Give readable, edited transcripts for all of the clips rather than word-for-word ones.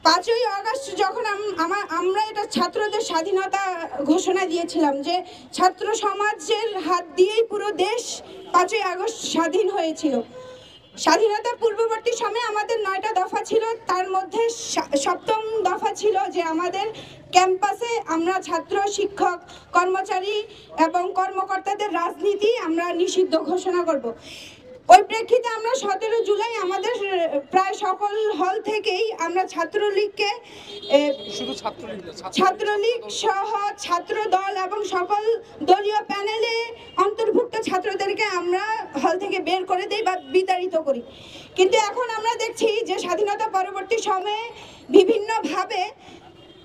5ই August যখন আমরা এটা ছাত্রদের স্বাধীনতা ঘোষণা দিয়েছিলাম যে ছাত্র সমাজের হাত দিয়েই পুরো দেশ 5ই আগস্ট স্বাধীন হয়েছিল। স্বাধীনতার পূর্ববর্তী সময়ে আমাদের 9টা দফা ছিল, তার মধ্যে 7ম দফা ছিল যে আমাদের ক্যাম্পাসে আমরা ছাত্র, শিক্ষক, কর্মচারী এবং কর্মকর্তাদের রাজনীতি আমরা নিষিদ্ধ ঘোষণা করব। ওই প্রেক্ষিতে আমরা 17 জুলাই আমাদের প্রায় সকল হল থেকেই আমরা ছাত্রলীগকে, ছাত্রলীগ সহ ছাত্র দল এবং সকল দলীয় প্যানেলে অন্তর্ভুক্ত ছাত্রদেরকে আমরা হল থেকে বের করে দেই বা বিতাড়িত করি। কিন্তু এখন আমরা দেখছি যে স্বাধীনতা পরবর্তী সময়ে বিভিন্নভাবে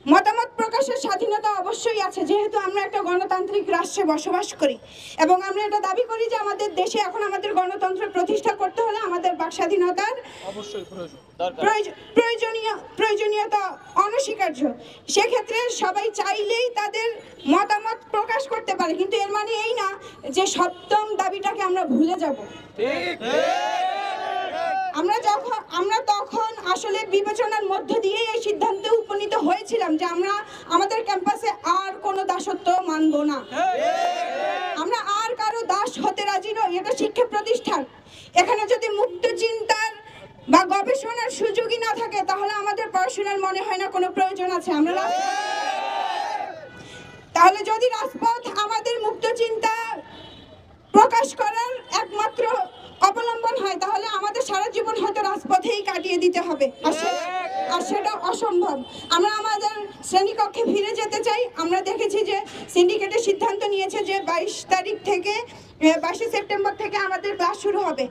মতামত প্রকাশের স্বাধীনতা অবশ্যই আছে, যেহেতু আমরা একটা গণতান্ত্রিক রাষ্ট্রে বসবাস করি এবং আমরা এটা দাবি করি যে আমাদের দেশে এখন আমাদের গণতন্ত্র প্রতিষ্ঠা করতে হলে আমাদের বাক স্বাধীনতার অবশ্যই প্রয়োজনীয়তা অনস্বীকার্য। সেক্ষেত্রে সবাই চাইলেই তাদের মতামত প্রকাশ করতে পারে, কিন্তু এর মানে এই না যে 7ম দাবিটাকে আমরা ভুলে যাব। আমরা তখন আসলে বিবেচনার মধ্য দিয়ে এই সিদ্ধান্তে উপনীত হয়েছিলাম যে আমরা আমাদের ক্যাম্পাসে আর কোনো দাসত্ব মানব না, আমরা আর কারো দাস হতে রাজি নই। এটা শিক্ষা প্রতিষ্ঠান, এখানে যদি মুক্ত চিন্তার বা গবেষণার সুযোগই না থাকে তাহলে আমাদের পড়াশোনার মনে হয় না কোনো প্রয়োজন আছে। তাহলে যদি রাজপথ আমাদের মুক্ত চিন্তা প্রকাশ করার একমাত্র অবলম্বন হয় তাহলে আমাদের সারা জীবন হয়তো রাজপথেই কাটিয়ে দিতে হবে, আর সেটা অসম্ভব। আমরা আমাদের শ্রেণীকক্ষে ফিরে যেতে চাই। আমরা দেখেছি যে সিন্ডিকেটের সিদ্ধান্ত নিয়েছে যে 22 সেপ্টেম্বর থেকে আমাদের ক্লাস শুরু হবে।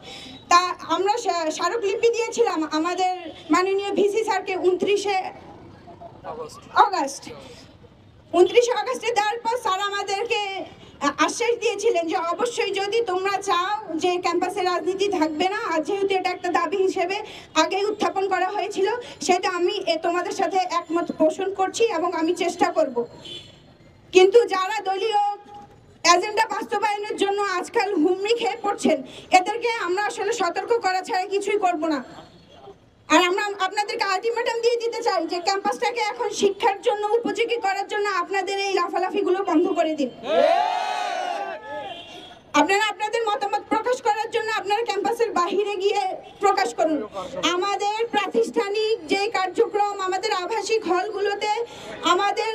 তা আমরা স্মারকলিপি দিয়েছিলাম আমাদের মাননীয় ভিসি স্যারকে 29 আগস্টে দেওয়ার পর স্যার আমাদেরকে আশ্বাস দিয়েছিলেন যে অবশ্যই যদি তোমরা চাও যে ক্যাম্পাসে রাজনীতি থাকবে না, আর যেহেতু এটা একটা দাবি হিসেবে আগেই উত্থাপন করা হয়েছিল, সেটা আমি তোমাদের সাথে একমত পোষণ করছি এবং আমি চেষ্টা করব। কিন্তু যারা দলীয় এজেন্ডা বাস্তবায়নের জন্য আজকাল হুমড়ি খেয়ে পড়ছেন, এদেরকে আমরা আসলে সতর্ক করা ছাড়া কিছুই করব না। আর আমরা আপনাদেরকে আলটিমেটাম দিয়ে দিতে চাই যে ক্যাম্পাসটাকে এখন শিক্ষার জন্য উপযোগী করার জন্য আপনাদের এই লাফালাফিগুলো বন্ধ করে দিন। আপনারা আপনাদের মতামত প্রকাশ করার জন্য আপনারা ক্যাম্পাসের বাহিরে গিয়ে প্রকাশ করুন। আমাদের প্রাতিষ্ঠানিক যে কার্যক্রম, আমাদের আবাসিক হলগুলোতে, আমাদের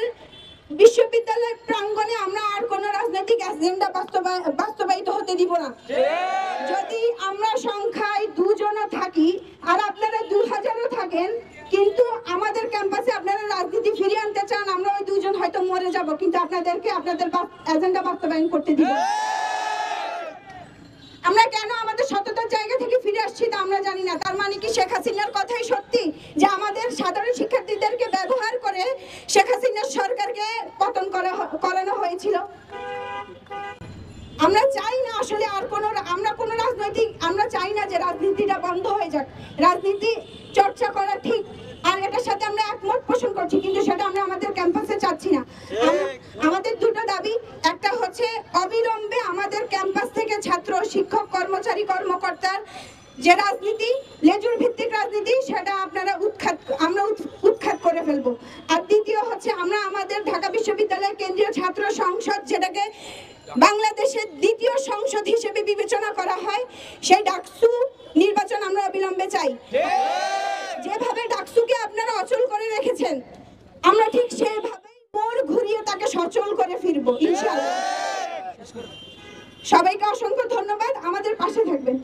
বিশ্ববিদ্যালয় প্রাঙ্গণে আমরা আর কোনো রাজনৈতিক এজেন্ডা বাস্তবায়িত হতে দিব না। যদি আমরা সংখ্যায় 2 জনও থাকি আর আপনারা 2000ও থাকেন, কিন্তু আমাদের ক্যাম্পাসে আপনারা রাজনীতি ফিরিয়ে আনতে চান, আমরা ওই 2 জন হয়তো মরে যাব, কিন্তু আপনাদেরকে আপনাদের এজেন্ডা বাস্তবায়ন করতে দিব। আমরা কেন আমাদের সততার জায়গা থেকে ফিরে আসছি তা আমরা জানি না। তার মানে কি শেখ হাসিনার কথাই সত্যি যে আমাদের সাধারণ শিক্ষার্থীদেরকে ব্যবহার করে শেখ হাসিনার সরকারকে পতন করানো হয়েছিল? আমরা চাই না আসলে আর কোনো রাজনৈতিক, আমরা চাই না যে রাজনীতিটা বন্ধ হয়ে যাক। রাজনীতি চর্চা করা ঠিক, আর এটার সাথে আমরা একমত পোষণ করছি, কিন্তু সেটা আমরা আমাদের ক্যাম্পাসে চাচ্ছি না। আমাদের 2টো দাবি, একটা হচ্ছে অবিলম্বে আমাদের ক্যাম্পাস থেকে ছাত্র, শিক্ষক, কর্মচারী, কর্মকর্তার যে রাজনীতি, লেজুর ভিত্তিক রাজনীতি, সেটা আমরা উৎখাত করে ফেলবো। আর দ্বিতীয় হচ্ছে আমরা আমাদের ঢাকা বিশ্ববিদ্যালয়ের কেন্দ্রীয় ছাত্র সংসদ, যেটাকে বাংলাদেশের 2য় সংসদ হিসেবে বিবেচনা করা হয়, সেই ডাকসু নির্বাচন আমরা অবিলম্বে চাই। যেভাবে ডাকসুকে আপনারা অচল করে রেখেছেন, আমরা ঠিক সেভাবেই মোড় ঘুরিয়ে তাকে সচল করে ফিরবো ইনশাআল্লাহ। সবাইকে অসংখ্য ধন্যবাদ, আমাদের পাশে থাকবেন।